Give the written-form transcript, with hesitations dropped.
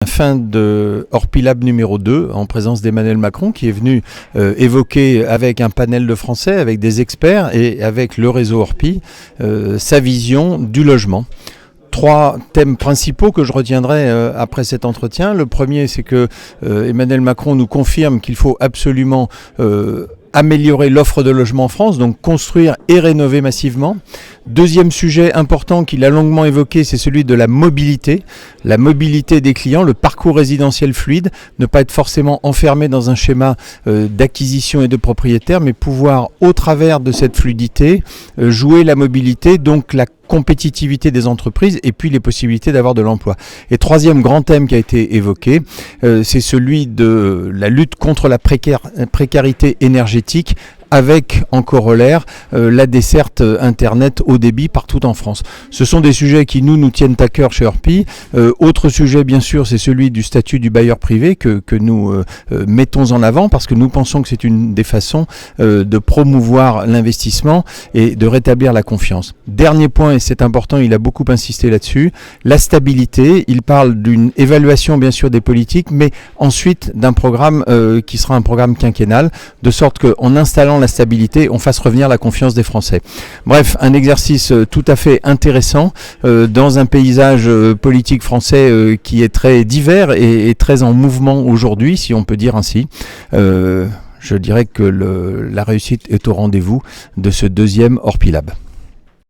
Fin de Orpilab numéro 2 en présence d'Emmanuel Macron qui est venu évoquer avec un panel de Français, avec des experts et avec le réseau Orpi, sa vision du logement. 3 thèmes principaux que je retiendrai après cet entretien. Le premier, c'est que Emmanuel Macron nous confirme qu'il faut absolument améliorer l'offre de logement en France, donc construire et rénover massivement. Deuxième sujet important qu'il a longuement évoqué, c'est celui de la mobilité des clients, le parcours résidentiel fluide, ne pas être forcément enfermé dans un schéma d'acquisition et de propriétaire, mais pouvoir, au travers de cette fluidité, jouer la mobilité, donc la compétitivité des entreprises et puis les possibilités d'avoir de l'emploi. Et troisième grand thème qui a été évoqué, c'est celui de la lutte contre la précarité énergétique, avec en corollaire la desserte Internet haut débit partout en France. Ce sont des sujets qui nous tiennent à cœur chez Orpi. Autre sujet, bien sûr, c'est celui du statut du bailleur privé que nous mettons en avant parce que nous pensons que c'est une des façons de promouvoir l'investissement et de rétablir la confiance. Dernier point, et c'est important, il a beaucoup insisté là-dessus, la stabilité. Il parle d'une évaluation, bien sûr, des politiques, mais ensuite d'un programme qui sera un programme quinquennal, de sorte qu'en installant la stabilité, on fasse revenir la confiance des Français. Bref, un exercice tout à fait intéressant dans un paysage politique français qui est très divers et très en mouvement aujourd'hui, si on peut dire ainsi. Je dirais que la réussite est au rendez-vous de ce deuxième Orpilab.